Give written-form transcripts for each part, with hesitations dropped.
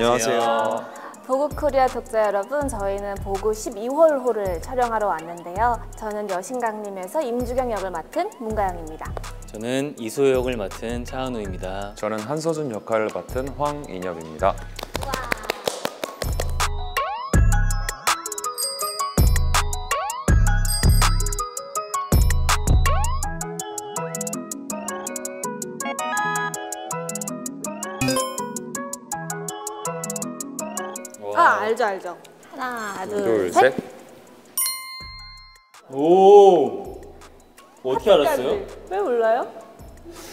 안녕하세요. 보그코리아 독자 여러분, 저희는 보그 12월호를 촬영하러 왔는데요. 저는 여신강림에서 임주경 역을 맡은 문가영입니다. 저는 이소혜 역을 맡은 차은우입니다. 저는 한서준 역할을 맡은 황인엽입니다. 알죠. 하나, 둘, 셋. 오! 어떻게 알았어요? 왜 몰라요?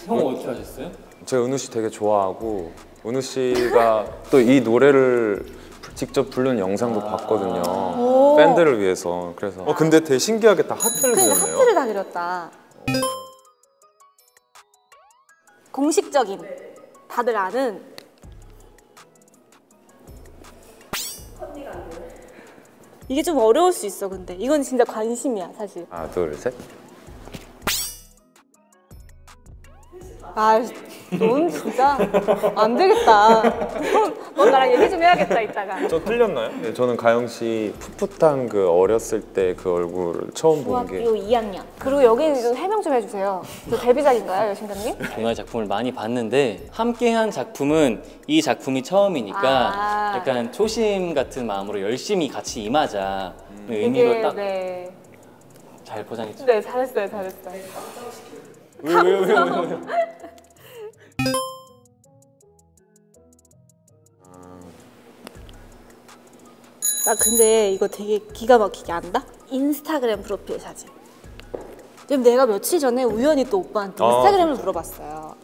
형 어떻게 아셨어요? 제가 은우 씨 되게 좋아하고 은우 씨가 또 이 노래를 직접 부른 영상도 봤거든요. 팬들을 위해서. 그래서 근데 되게 신기하게 다 하트를 그러니까 그렸네요. 하트를 다 그렸다. 공식적인, 다들 아는 이게 좀 어려울 수 있어. 근데 이건 진짜 관심이야 사실. 하나, 둘, 셋. 넌 진짜 안 되겠다. 넌 나랑 얘기 좀 해야겠다 이따가. 저 틀렸나요? 네, 저는 가영 씨 풋풋한 그 어렸을 때 그 얼굴을 처음 본 게. 중학교 2학년. 그리고 여기 좀 해명 좀 해주세요. 저 데뷔작인가요, 여신강님? 동아리 작품을 많이 봤는데 함께한 작품은 이 작품이 처음이니까 약간 초심 같은 마음으로 열심히 같이 임하자 의미로 딱 잘 포장했죠. 네, 잘했어요. 왜요? 나 근데 이거 되게 기가 막히게 안다? 인스타그램 프로필 사진. 지금 내가 며칠 전에 우연히 또 오빠한테 인스타그램을 물어봤어요.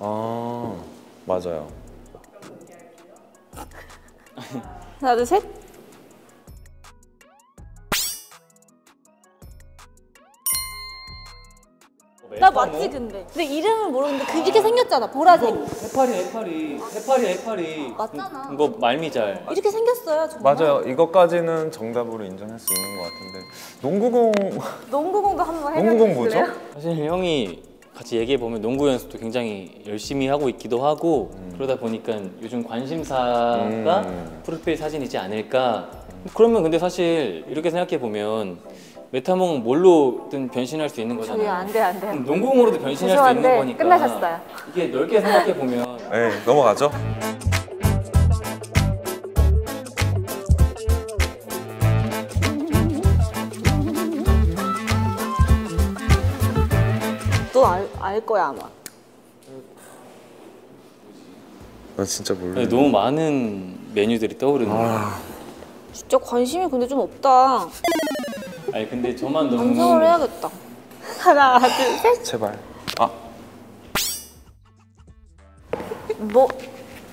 맞아요. 하나, 둘, 셋. 나 맞지 근데. 근데 이름은 모르는데 그렇게 생겼잖아. 보라색. 해파리. 맞잖아. 이거 말미잘. 이렇게 생겼어요 정말. 맞아요. 이것까지는 정답으로 인정할 수 있는 것 같은데 농구공. 농구공도 한번 농구공 해볼래요? 뭐죠? 사실 형이 같이 얘기해보면 농구 연습도 굉장히 열심히 하고 있기도 하고 그러다 보니까 요즘 관심사가 프로필 사진이지 않을까. 그러면 근데 사실 이렇게 생각해보면 메타몽 뭘로든 변신할 수 있는 거잖아요. 안 돼. 농구공으로도 변신할 수 있는 거니까. 끝나셨어요. 이게 넓게 생각해보면 네, 넘어가죠. 또 알 거야 아마. 나 진짜 몰라. 너무 많은 메뉴들이 떠오르는 거예요. 진짜 관심이 근데 좀 없다. 아니 근데 저만 너무 반성을 해야겠다. 하나, 둘, 셋. 제발.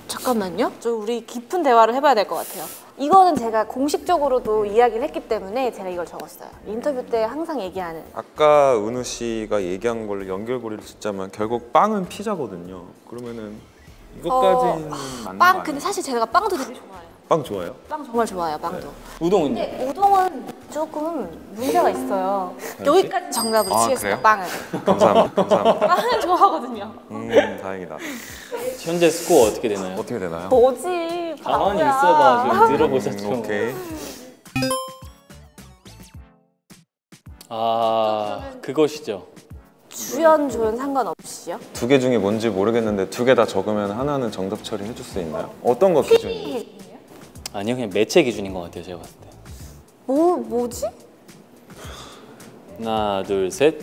잠깐만요. 우리 깊은 대화를 해봐야 될 것 같아요. 이거는 제가 공식적으로도 이야기를 했기 때문에 제가 이걸 적었어요. 인터뷰 때 항상 얘기하는. 아까 은우 씨가 얘기한 걸로 연결고리를 짓자면 결국 빵은 피자거든요. 그러면은 이것까지는 맞는 거 빵. 아니에요? 근데 사실 제가 빵도 되게 좋아해요. 빵 좋아해요? 빵 정말 좋아해요. 빵도. 우동은요? 근데 우동은 조금 문제가 있어요. 여기까지 정답으로 치겠습니다. 그래요? 빵을. 감사합니다. 빵을 좋아하거든요. 다행이다. 현재 스코어 어떻게 되나요? 어떻게 되나요? 뭐지? 가만히 바보야. 있어봐. 좀 들어보자 좀. 오케이. 그것이죠. 주연, 조연 상관없이요? 두 개 중에 뭔지 모르겠는데 두 개 다 적으면 하나는 정답 처리해 줄 수 있나요? 어떤 거 기준이에요? 아니요, 그냥 매체 기준인 것 같아요, 제가 봤을 때. 뭐지? 하나, 둘, 셋.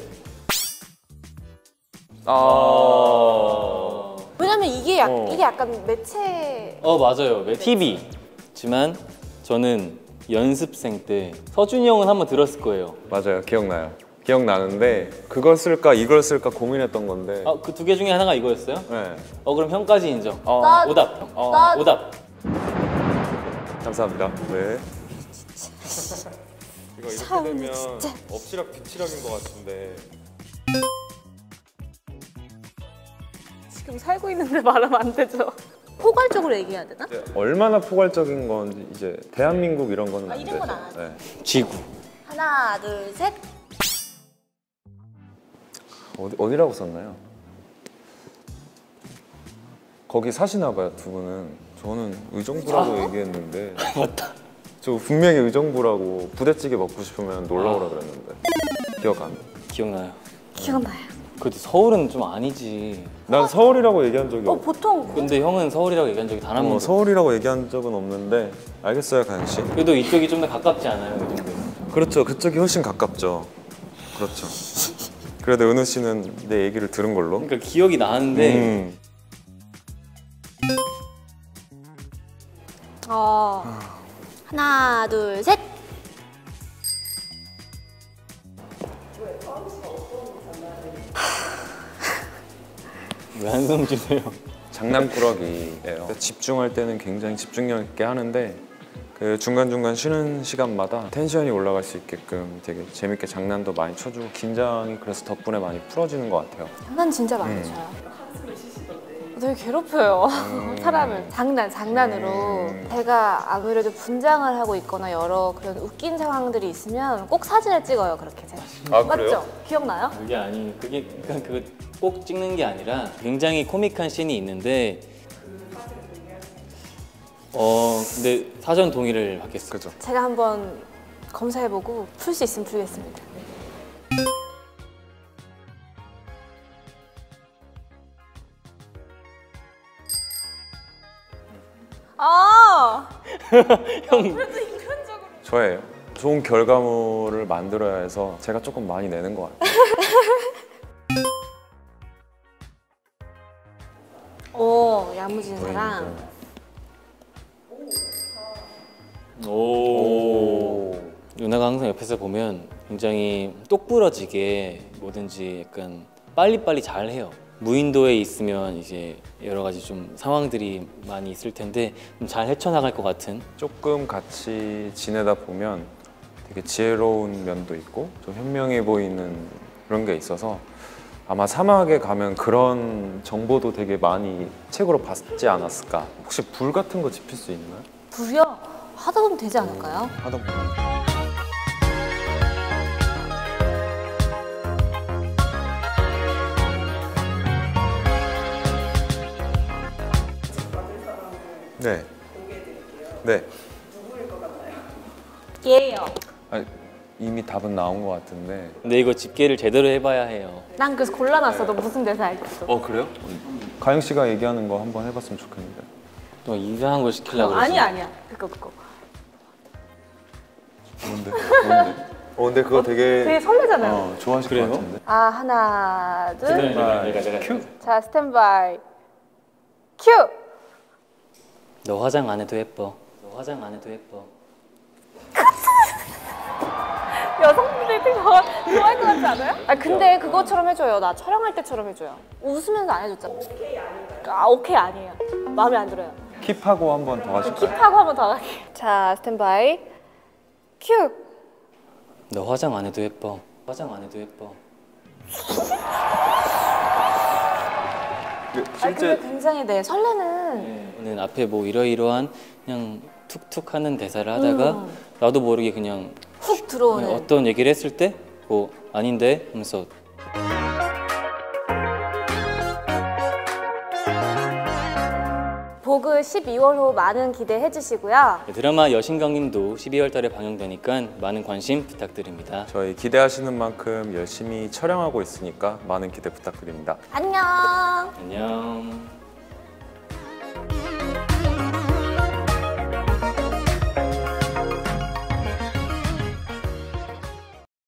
왜냐면 이게 약간 매체. 맞아요. TV지만 저는 연습생 때 서준이 형은 한번 들었을 거예요. 맞아요. 기억나요. 기억나는데 그걸 쓸까 이걸 쓸까 고민했던 건데. 그 두 개 중에 하나가 이거였어요? 네. 그럼 형까지 인정. 오답. 오답. 감사합니다. 네. 이거 이렇게 참, 되면 진짜. 엎치락 뒤치락인 것 같은데. 지금 살고 있는데 말하면 안 되죠. 포괄적으로 얘기해야 되나? 얼마나 포괄적인 건지 이제 대한민국 이런 거는 안 이런 되죠. 건 안 하죠. 네. 지구. 하나, 둘, 셋. 어디라고 썼나요? 거기 사시나 봐요, 두 분은. 저는 의정부라고 얘기했는데 저 분명히 의정부라고 부대찌개 먹고 싶으면 놀러 오라 그랬는데 기억 안 나. 기억나요. 기억나요. 그래도 서울은 좀 아니지. 난 서울이라고 얘기한 적이 없어. 보통 근데 형은 서울이라고 얘기한 적이 단 한 번도. 서울이라고 얘기한 적은 없는데 알겠어요, 가연 씨. 그래도 이쪽이 좀 더 가깝지 않아요, 이 정도면? 그렇죠, 그쪽이 훨씬 가깝죠. 그렇죠. 그래도 은우 씨는 내 얘기를 들은 걸로. 그러니까 기억이 나는데 하나, 둘, 셋. 왜 한숨 쉬세요? 장난꾸러기예요. 집중할 때는 굉장히 집중력 있게 하는데 그 중간중간 쉬는 시간마다 텐션이 올라갈 수 있게끔 되게 재밌게 장난도 많이 쳐주고 긴장이 그래서 덕분에 많이 풀어지는 것 같아요. 장난 진짜 많이 쳐요. 되게 괴롭혀요. 사람을 장난으로. 제가 아무래도 분장을 하고 있거나 여러 그런 웃긴 상황들이 있으면 꼭 사진을 찍어요. 그렇게 제가. 아, 그래요? 맞죠? 기억나요? 그게 아니, 그게 그러니까 그거 꼭 찍는 게 아니라 굉장히 코믹한 씬이 있는데 근데 사전 동의를 받겠어요. 그죠? 제가 한번 검사해보고 풀 수 있으면 풀겠습니다. 형 저예요. 좋은 결과물을 만들어야 해서 제가 조금 많이 내는 것 같아요. 야무진 사람. 오. 누나가 항상 옆에서 보면 굉장히 똑부러지게 뭐든지 약간 빨리빨리 잘 해요. 무인도에 있으면 이제 여러 가지 좀 상황들이 많이 있을 텐데 좀 잘 헤쳐나갈 것 같은. 조금 같이 지내다 보면 되게 지혜로운 면도 있고 좀 현명해 보이는 그런 게 있어서 아마 사막에 가면 그런 정보도 되게 많이 책으로 봤지 않았을까. 혹시 불 같은 거 지필 수 있나요? 불이요? 하다 보면 되지 않을까요? 하다 보면. 네. 네. 얘요. 아니, 이미 답은 나온 것 같은데. 근데 이거 집계를 제대로 해봐야 해요. 난 그래서 골라놨어. 너 무슨 대사 알겠어? 그래요? 가영 씨가 얘기하는 거 한번 해봤으면 좋겠는데. 또 이상한 걸 시키려고 그러지. 아니야. 그거. 뭔데? 근데 그거 되게 설레잖아요. 좋아하실 그래요? 것 같은데. 하나, 둘. 내가 큐. 자, 스탠바이. 큐! 너 화장 안 해도 예뻐. 너 화장 안 해도 예뻐. 여성분들이 되게 좋아할 것 같지 않아요? 근데 그것처럼 해줘요. 나 촬영할 때처럼 해줘요. 웃으면서 안 해줬잖아. 오케이 아니에요. 마음에 안 들어요. 킵하고 한 번 더 하실까요? 킵하고 한 번 더 할게요. 자, 스탠바이. 큐! 너 화장 안 해도 예뻐. 화장 안 해도 예뻐. 근데 굉장히 설레는. 저는 앞에 뭐 이러이러한 그냥 툭툭 하는 대사를 하다가 나도 모르게 그냥 훅 들어오는. 어떤 얘기를 했을 때 뭐 아닌데 하면서 보그 12월호 많은 기대해 주시고요. 드라마 여신강림도 12월 달에 방영되니까 많은 관심 부탁드립니다. 저희 기대하시는 만큼 열심히 촬영하고 있으니까 많은 기대 부탁드립니다. 안녕. 안녕.